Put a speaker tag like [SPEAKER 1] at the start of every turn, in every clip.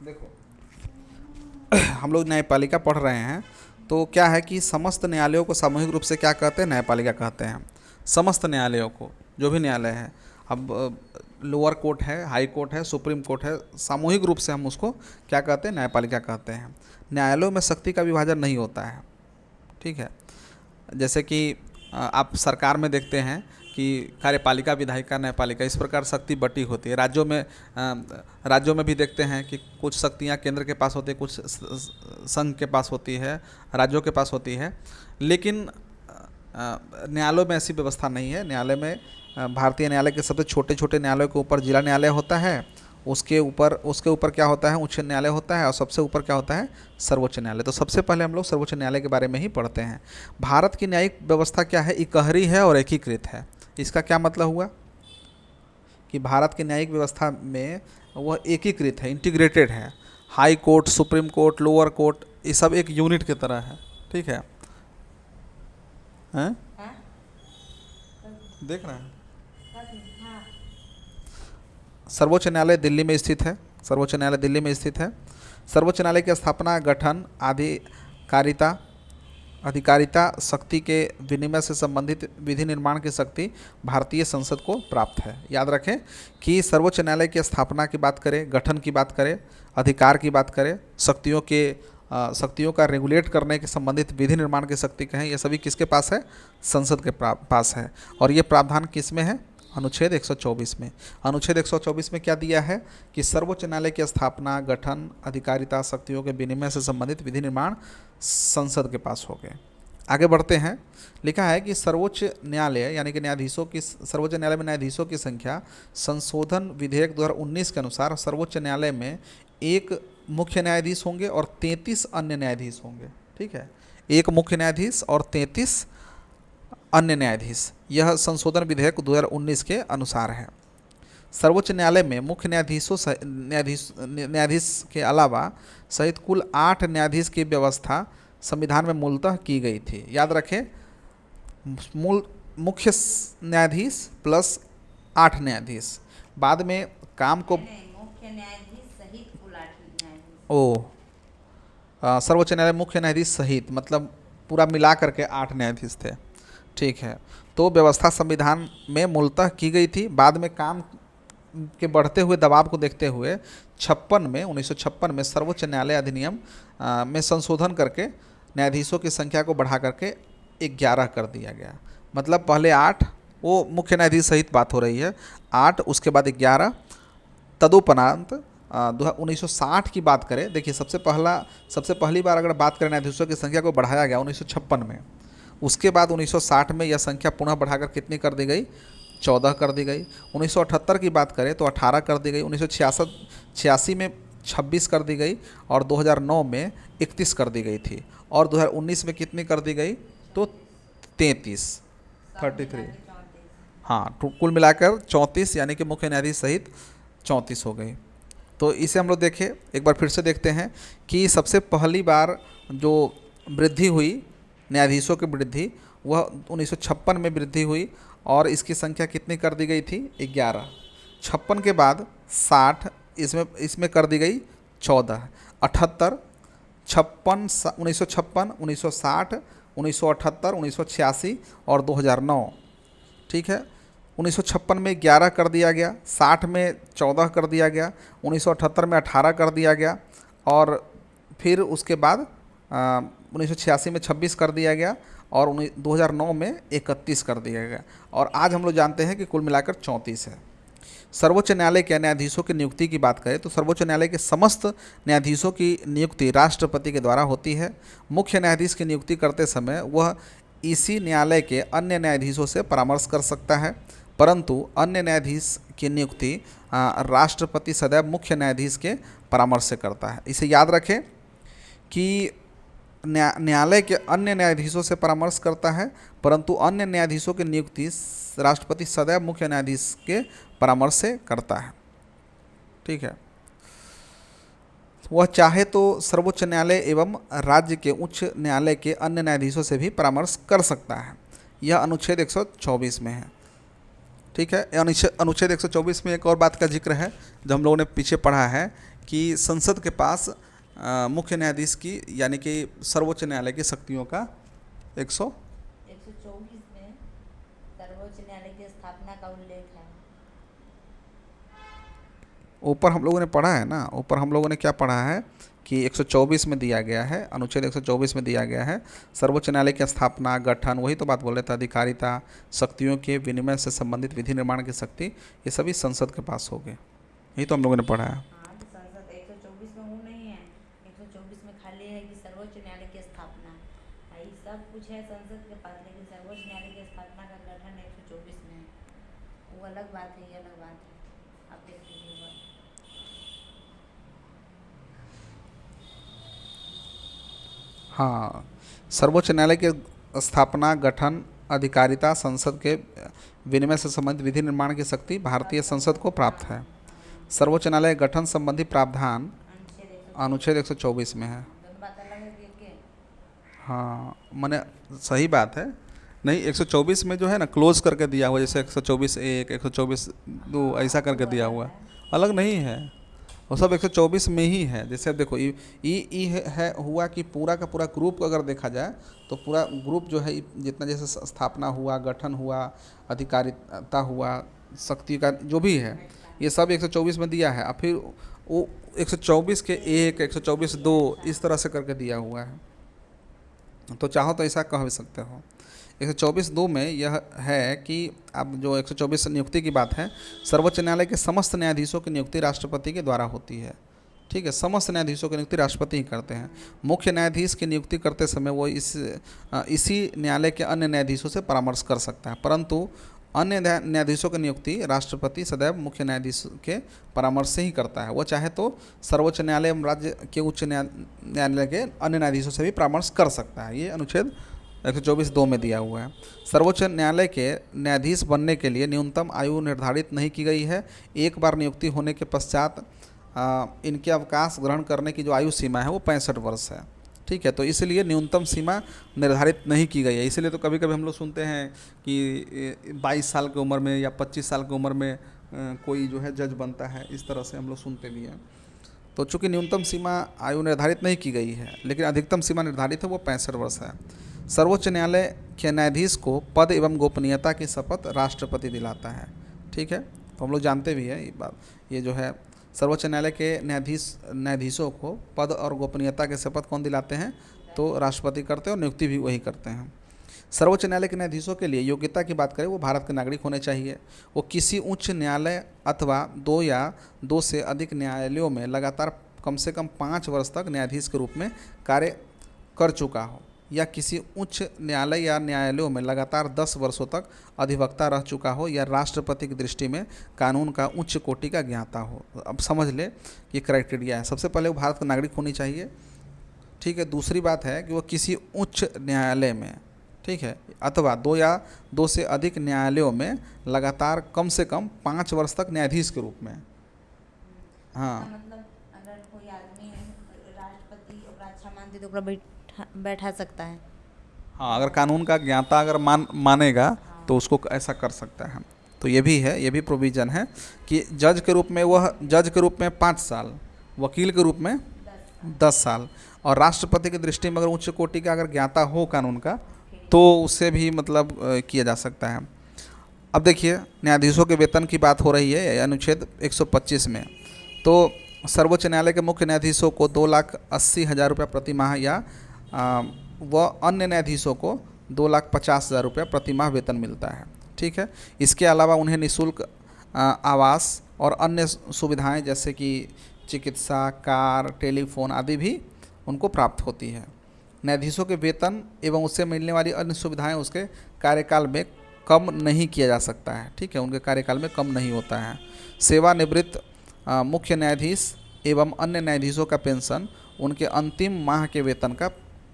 [SPEAKER 1] देखो, हम लोग न्यायपालिका पढ़ रहे हैं, तो क्या है कि समस्त न्यायालयों को सामूहिक रूप से क्या कहते हैं? न्यायपालिका कहते हैं। समस्त न्यायालयों को, जो भी न्यायालय है, अब लोअर कोर्ट है, हाई कोर्ट है, सुप्रीम कोर्ट है, सामूहिक रूप से हम उसको क्या कहते हैं? न्यायपालिका कहते हैं। न्यायालयों में शक्ति का विभाजन नहीं होता है, ठीक है। जैसे कि आप सरकार में देखते हैं कि कार्यपालिका, विधायिका, न्यायपालिका, इस प्रकार शक्ति बटी होती है। राज्यों में भी देखते हैं कि कुछ शक्तियाँ केंद्र के पास होती है, कुछ संघ के पास होती है, राज्यों के पास होती है। लेकिन न्यायालयों में ऐसी व्यवस्था नहीं है। न्यायालय में भारतीय न्यायालय के सबसे छोटे छोटे न्यायालयों के ऊपर जिला न्यायालय होता है, उसके ऊपर क्या होता है? उच्च न्यायालय होता है, और सबसे ऊपर क्या होता है? सर्वोच्च न्यायालय। तो सबसे पहले हम लोग सर्वोच्च न्यायालय के बारे में ही पढ़ते हैं। भारत की न्यायिक व्यवस्था क्या है? इकहरी है और एकीकृत है। इसका क्या मतलब हुआ कि भारत की न्यायिक व्यवस्था में वह एकीकृत है, इंटीग्रेटेड है। High court, supreme court, lower court, ये सब एक यूनिट की तरह है, ठीक है। हैं? देख रहे हैं? सर्वोच्च न्यायालय दिल्ली में स्थित है। सर्वोच्च न्यायालय दिल्ली में स्थित है। सर्वोच्च न्यायालय की स्थापना, गठन, अधिकारिता अधिकारिता शक्ति के विनिमय से संबंधित विधि निर्माण की शक्ति भारतीय संसद को प्राप्त है। याद रखें कि सर्वोच्च न्यायालय की स्थापना की बात करें, गठन की बात करें, अधिकार की बात करें, शक्तियों का रेगुलेट करने के संबंधित विधि निर्माण की शक्ति कहें, ये सभी किसके पास है? संसद के पास है। और ये प्रावधान किस में है? अनुच्छेद 124 में। अनुच्छेद 124 में क्या दिया है कि सर्वोच्च न्यायालय की स्थापना, गठन, अधिकारिता, शक्तियों के विनिमय से संबंधित विधि निर्माण संसद के पास हो गए। आगे बढ़ते हैं। लिखा है कि सर्वोच्च न्यायालय यानी कि सर्वोच्च न्यायालय में न्यायाधीशों की संख्या संशोधन विधेयक 2019 के अनुसार सर्वोच्च न्यायालय में एक मुख्य न्यायाधीश होंगे और 33 अन्य न्यायाधीश होंगे, ठीक है। एक मुख्य न्यायाधीश और 33 अन्य न्यायाधीश, यह संशोधन विधेयक 2019 के अनुसार है। सर्वोच्च न्यायालय में मुख्य न्यायाधीश के अलावा सहित कुल 8 न्यायाधीश की व्यवस्था संविधान में मूलतः की गई थी। याद रखें, मुख्य न्यायाधीश प्लस 8 न्यायाधीश। बाद में काम को
[SPEAKER 2] मुख्य न्यायाधीश सहित कुल 8 न्यायाधीश।
[SPEAKER 1] सर्वोच्च न्यायालय मुख्य न्यायाधीश सहित मतलब पूरा मिला करके 8 न्यायाधीश थे, ठीक है। तो व्यवस्था संविधान में मूलतः की गई थी। बाद में काम के बढ़ते हुए दबाव को देखते हुए 1956 में सर्वोच्च न्यायालय अधिनियम में संशोधन करके न्यायाधीशों की संख्या को बढ़ा करके 11 कर दिया गया। मतलब पहले 8, वो मुख्य न्यायाधीश सहित बात हो रही है, 8, उसके बाद 11। तदुपरांत 1960 की बात करें, देखिए सबसे पहली बार अगर बात करें न्यायाधीशों की संख्या को बढ़ाया गया 1956 में। उसके बाद 1960 में यह संख्या पुनः बढ़ाकर कितनी कर दी गई? 14 कर दी गई। 1978 की बात करें तो 18 कर दी गई। 1986 में 26 कर दी गई और 2009 में 31 कर दी गई थी। और 2019 में कितनी कर दी गई? तो 33 हाँ, कुल मिलाकर 34, यानी कि मुख्य न्यायाधीश सहित 34 हो गई। तो इसे हम लोग देखें, एक बार फिर से देखते हैं कि सबसे पहली बार जो वृद्धि हुई, न्यायाधीशों की वृद्धि, वह 1956 में वृद्धि हुई और इसकी संख्या कितनी कर दी गई थी? 11। 56 के बाद 60, इसमें कर दी गई 14। 78, 1956, 1960, 1978, 1986 और 2009, ठीक है। 1956 में 11 कर दिया गया, 60 में 14 कर दिया गया, 1978 में 18 कर दिया गया और फिर उसके बाद 1986 में 26 कर दिया गया और 2009 में 31 कर दिया गया। और आज हम लोग जानते हैं कि कुल मिलाकर 34 है। सर्वोच्च न्यायालय के न्यायाधीशों की नियुक्ति की बात करें तो सर्वोच्च न्यायालय के समस्त न्यायाधीशों की नियुक्ति राष्ट्रपति के द्वारा होती है। मुख्य न्यायाधीश की नियुक्ति करते समय वह इसी न्यायालय के अन्य न्यायाधीशों से परामर्श कर सकता है, परंतु अन्य न्यायाधीश की नियुक्ति राष्ट्रपति सदैव मुख्य न्यायाधीश के परामर्श से करता है। इसे याद रखें कि न्यायालय के अन्य न्यायाधीशों से परामर्श करता है, परंतु अन्य न्यायाधीशों की नियुक्ति राष्ट्रपति सदैव मुख्य न्यायाधीश के परामर्श से करता है, ठीक है। वह चाहे तो सर्वोच्च न्यायालय एवं राज्य के उच्च न्यायालय के अन्य न्यायाधीशों से भी परामर्श कर सकता है। यह अनुच्छेद 124 में है, ठीक है। अनुच्छेद 124 में एक और बात का जिक्र है जो हम लोगों ने पीछे पढ़ा है कि संसद के पास मुख्य न्यायाधीश की यानी कि सर्वोच्च न्यायालय की शक्तियों का
[SPEAKER 2] 124 में सर्वोच्च न्यायालय की स्थापना का उल्लेख है।
[SPEAKER 1] ऊपर हम लोगों ने पढ़ा है ना, ऊपर हम लोगों ने क्या पढ़ा है कि 124 में दिया गया है, अनुच्छेद 124 में दिया गया है सर्वोच्च न्यायालय की स्थापना, गठन, वही तो बात बोल रहे थे, अधिकारिता, शक्तियों के विनिमय से संबंधित विधि निर्माण की शक्ति, ये सभी संसद के पास हो गए। यही तो हम लोगों ने पढ़ा है।
[SPEAKER 2] हाँ तो संसद 124 में वो नहीं है, 124 में खाली है कि सर्वोच्च न्यायालय की स्थापना, ये सब कुछ है संसद के पास, लेकिन सर्वोच्च न्यायालय की स्थापना का गठन 124 में है, वो अलग बात है, ये अलग बात है, आप देख लीजिएगा।
[SPEAKER 1] हाँ, सर्वोच्च न्यायालय की स्थापना, गठन, अधिकारिता, संसद के विनिमय से संबंधित विधि निर्माण की शक्ति भारतीय संसद को प्राप्त है। सर्वोच्च न्यायालय गठन संबंधी प्रावधान अनुच्छेद 124 में है।
[SPEAKER 2] दोनों बात अलग है कि
[SPEAKER 1] हाँ, मैंने सही बात है, नहीं 124 में जो है ना क्लोज करके दिया हुआ, जैसे 124(1), 124(2) ऐसा करके दिया हुआ, अलग नहीं है, वो सब 124 में ही है। जैसे अब देखो ई है हुआ कि पूरा का पूरा ग्रुप को अगर देखा जाए तो पूरा ग्रुप जो है जितना जैसे स्थापना हुआ, गठन हुआ, अधिकारिता हुआ, शक्ति का जो भी है, ये सब 124 में दिया है। और फिर वो 124 के 1, 124(2) इस तरह से करके दिया हुआ है, तो चाहो तो ऐसा कह भी सकते हो। 124(2) में यह है कि अब जो 124 नियुक्ति की बात है, सर्वोच्च न्यायालय के समस्त न्यायाधीशों की नियुक्ति राष्ट्रपति के द्वारा होती है। ठीक है, समस्त न्यायाधीशों की नियुक्ति राष्ट्रपति ही करते हैं। मुख्य न्यायाधीश की नियुक्ति करते समय वो इसी न्यायालय के अन्य न्यायाधीशों से परामर्श कर सकता है, परंतु अन्य न्यायाधीशों की नियुक्ति राष्ट्रपति सदैव मुख्य न्यायाधीश के परामर्श से ही करता है। वो चाहे तो सर्वोच्च न्यायालय एवं राज्य के उच्च न्यायालय के अन्य न्यायाधीशों से भी परामर्श कर सकता है। ये अनुच्छेद 124(2) में दिया हुआ है। सर्वोच्च न्यायालय के न्यायाधीश बनने के लिए न्यूनतम आयु निर्धारित नहीं की गई है। एक बार नियुक्ति होने के पश्चात इनके अवकाश ग्रहण करने की जो आयु सीमा है वो 65 वर्ष है। ठीक है, तो इसलिए न्यूनतम सीमा निर्धारित नहीं की गई है। इसलिए तो कभी कभी हम लोग सुनते हैं कि 22 साल की उम्र में या 25 साल की उम्र में कोई जो है जज बनता है, इस तरह से हम लोग सुनते भी हैं। तो चूँकि न्यूनतम सीमा आयु निर्धारित नहीं की गई है, लेकिन अधिकतम सीमा निर्धारित है, वो 65 वर्ष है। सर्वोच्च न्यायालय के न्यायाधीश को पद एवं गोपनीयता की शपथ राष्ट्रपति दिलाता है। ठीक है, तो हम लोग जानते भी हैं ये बात, ये जो है सर्वोच्च न्यायालय के न्यायाधीशों को पद और गोपनीयता की शपथ कौन दिलाते हैं, तो राष्ट्रपति करते हैं, और नियुक्ति भी वही करते हैं। सर्वोच्च न्यायालय के न्यायाधीशों के लिए योग्यता की बात करें, वो भारत के नागरिक होने चाहिए। वो किसी उच्च न्यायालय अथवा 2 या 2 से अधिक न्यायालयों में लगातार कम से कम 5 वर्ष तक न्यायाधीश के रूप में कार्य कर चुका हो, या किसी उच्च न्यायालय या न्यायालयों में लगातार 10 वर्षों तक अधिवक्ता रह चुका हो, या राष्ट्रपति की दृष्टि में कानून का उच्च कोटि का ज्ञाता हो। अब समझ ले ये क्राइटेरिया है। सबसे पहले वो भारत का नागरिक होनी चाहिए। ठीक है, दूसरी बात है कि वो किसी उच्च न्यायालय में, ठीक है, अथवा 2 या 2 से अधिक न्यायालयों में लगातार कम से कम 5 वर्ष तक न्यायाधीश के रूप में। हाँ,
[SPEAKER 2] मतलब अगर कोई आदमी राष्ट्रपति ओकरा अच्छा मानती तो ओकरा बैठा सकता है।
[SPEAKER 1] हाँ, अगर कानून का ज्ञाता अगर मानेगा तो उसको ऐसा कर सकता है। तो ये भी है, ये भी प्रोविज़न है कि जज के रूप में वह जज के रूप में 5 साल, वकील के रूप में 10 साल, और राष्ट्रपति की दृष्टि में अगर उच्च कोटि का अगर ज्ञाता हो कानून का, तो उससे भी मतलब किया जा सकता है। अब देखिए, न्यायाधीशों के वेतन की बात हो रही है अनुच्छेद 125 में। तो सर्वोच्च न्यायालय के मुख्य न्यायाधीशों को 2,80,000 रुपये प्रति माह, या व अन्य न्यायाधीशों को 2,50,000 रुपये प्रति माह वेतन मिलता है। ठीक है, इसके अलावा उन्हें निःशुल्क आवास और अन्य सुविधाएं जैसे कि चिकित्सा, कार, टेलीफोन आदि भी उनको प्राप्त होती है। न्यायाधीशों के वेतन एवं उससे मिलने वाली अन्य सुविधाएं उसके कार्यकाल में कम नहीं किया जा सकता है। ठीक है, उनके कार्यकाल में कम नहीं होता है। सेवानिवृत्त मुख्य न्यायाधीश एवं अन्य न्यायाधीशों का पेंशन उनके अंतिम माह के वेतन का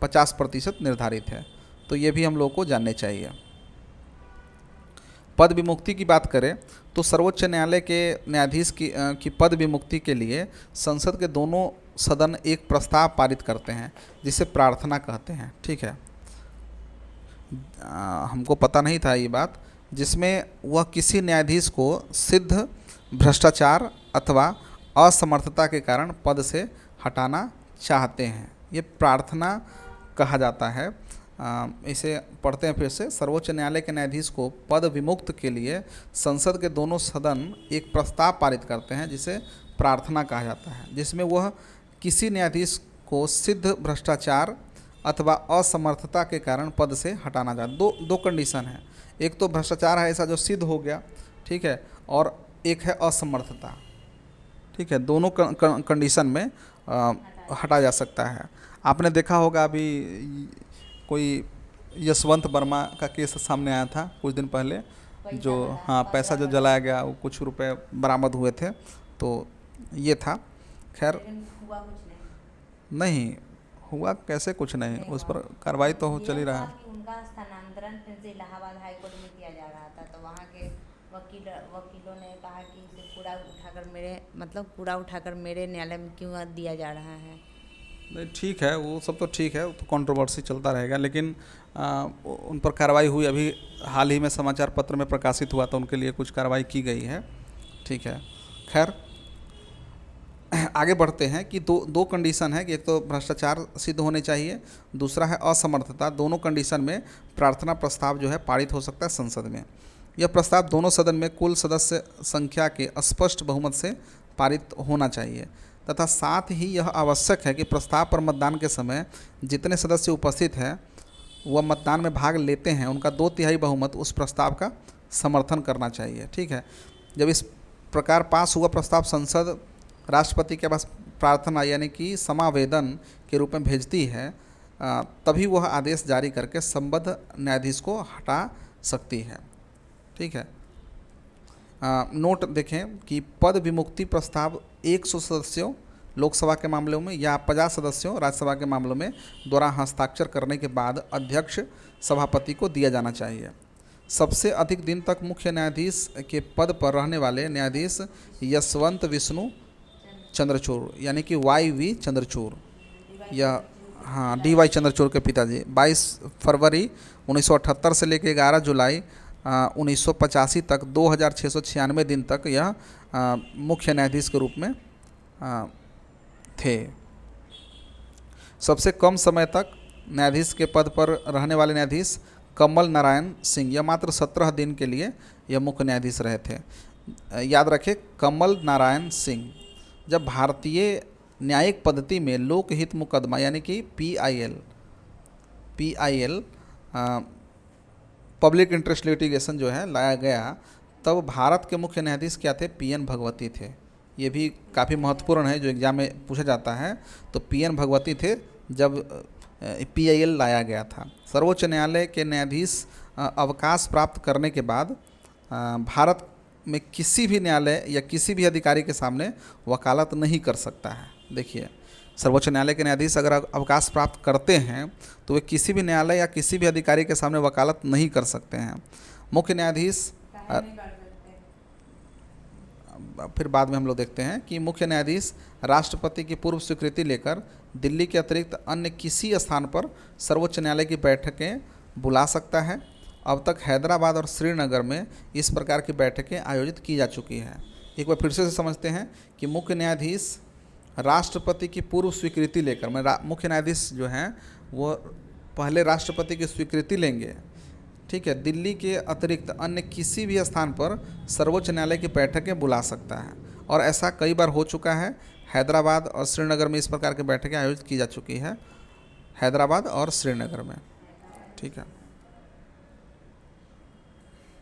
[SPEAKER 1] 50% निर्धारित है। तो ये भी हम लोग को जानने चाहिए। पद विमुक्ति की बात करें तो सर्वोच्च न्यायालय के न्यायाधीश की पद विमुक्ति के लिए संसद के दोनों सदन एक प्रस्ताव पारित करते हैं, जिसे प्रार्थना कहते हैं। ठीक है, हमको पता नहीं था ये बात, जिसमें वह किसी न्यायाधीश को सिद्ध भ्रष्टाचार अथवा असमर्थता के कारण पद से हटाना चाहते हैं। ये प्रार्थना कहा जाता है। इसे पढ़ते हैं फिर से। सर्वोच्च न्यायालय के न्यायाधीश को पद विमुक्त के लिए संसद के दोनों सदन एक प्रस्ताव पारित करते हैं जिसे प्रार्थना कहा जाता है, जिसमें वह किसी न्यायाधीश को सिद्ध भ्रष्टाचार अथवा असमर्थता के कारण पद से हटाना चाहते। दो कंडीशन है, एक तो भ्रष्टाचार है ऐसा जो सिद्ध हो गया, ठीक है, और एक है असमर्थता, ठीक है। दोनों कंडीशन में हटा जा सकता है। आपने देखा होगा अभी कोई यशवंत वर्मा का केस सामने आया था कुछ दिन पहले, जो हाँ पैसा जो जलाया गया, वो कुछ रुपए बरामद हुए थे, तो ये था। खैर
[SPEAKER 2] हुआ कुछ
[SPEAKER 1] नहीं हुआ, कैसे कुछ नहीं, उस पर कार्रवाई तो चल ही रहा है।
[SPEAKER 2] उनका स्थानांतरण फिर से इलाहाबाद हाई कोर्ट में किया जा रहा था, तो वहाँ के वकीलों ने कहा कि इसे कूड़ा उठाकर मेरे न्यायालय में क्यों दिया जा रहा है।
[SPEAKER 1] नहीं ठीक है, वो सब तो ठीक है, वो तो कंट्रोवर्सी चलता रहेगा, लेकिन उन पर कार्रवाई हुई। अभी हाल ही में समाचार पत्र में प्रकाशित हुआ तो उनके लिए कुछ कार्रवाई की गई है, ठीक है। खैर आगे बढ़ते हैं कि दो कंडीशन है कि एक तो भ्रष्टाचार सिद्ध होने चाहिए, दूसरा है असमर्थता। दोनों कंडीशन में प्रार्थना प्रस्ताव जो है पारित हो सकता है संसद में। यह प्रस्ताव दोनों सदन में कुल सदस्य संख्या के स्पष्ट बहुमत से पारित होना चाहिए तथा साथ ही यह आवश्यक है कि प्रस्ताव पर मतदान के समय जितने सदस्य उपस्थित हैं वह मतदान में भाग लेते हैं, उनका 2/3 बहुमत उस प्रस्ताव का समर्थन करना चाहिए, ठीक है। जब इस प्रकार पास हुआ प्रस्ताव संसद राष्ट्रपति के पास प्रार्थना यानी कि समावेदन के रूप में भेजती है, तभी वह आदेश जारी करके संबद्ध न्यायाधीश को हटा सकती है, ठीक है। नोट देखें कि पद विमुक्ति प्रस्ताव 100 सदस्यों लोकसभा के मामलों में या 50 सदस्यों राज्यसभा के मामलों में द्वारा हस्ताक्षर करने के बाद अध्यक्ष सभापति को दिया जाना चाहिए। सबसे अधिक दिन तक मुख्य न्यायाधीश के पद पर रहने वाले न्यायाधीश यशवंत विष्णु चंद्रचूड़ यानी कि YV चंद्रचूड़ या हाँ DY चंद्रचूड़ के पिताजी 22 फरवरी 1978 से लेकर 11 जुलाई 1985 तक 2696 दिन तक यह मुख्य न्यायाधीश के रूप में थे। सबसे कम समय तक न्यायाधीश के पद पर रहने वाले न्यायाधीश कमल नारायण सिंह, यह मात्र 17 दिन के लिए यह मुख्य न्यायाधीश रहे थे। याद रखें, कमल नारायण सिंह। जब भारतीय न्यायिक पद्धति में लोकहित मुकदमा यानी कि PIL पब्लिक इंटरेस्ट लिटिगेशन जो है लाया गया, तब भारत के मुख्य न्यायाधीश क्या थे? PN भगवती थे। ये भी काफ़ी महत्वपूर्ण है, जो एग्जाम में पूछा जाता है। तो PN भगवती थे जब PIL लाया गया था। सर्वोच्च न्यायालय के न्यायाधीश अवकाश प्राप्त करने के बाद भारत में किसी भी न्यायालय या किसी भी अधिकारी के सामने वकालत नहीं कर सकता है। देखिए, सर्वोच्च न्यायालय के न्यायाधीश अगर अवकाश प्राप्त करते हैं तो वे किसी भी न्यायालय या किसी भी अधिकारी के सामने वकालत नहीं कर सकते हैं। मुख्य न्यायाधीश फिर बाद में हम लोग देखते हैं कि मुख्य न्यायाधीश राष्ट्रपति की पूर्व स्वीकृति लेकर दिल्ली के अतिरिक्त अन्य किसी स्थान पर सर्वोच्च न्यायालय की बैठकें बुला सकता है। अब तक हैदराबाद और श्रीनगर में इस प्रकार की बैठकें आयोजित की जा चुकी हैं। एक बार फिर से समझते हैं कि मुख्य न्यायाधीश राष्ट्रपति की पूर्व स्वीकृति लेकर, मुख्य न्यायाधीश जो हैं वो पहले राष्ट्रपति की स्वीकृति लेंगे, ठीक है, दिल्ली के अतिरिक्त अन्य किसी भी स्थान पर सर्वोच्च न्यायालय की बैठकें बुला सकता है। और ऐसा कई बार हो चुका है। हैदराबाद और श्रीनगर में इस प्रकार की बैठकें आयोजित की जा चुकी है, हैदराबाद और श्रीनगर में, ठीक है।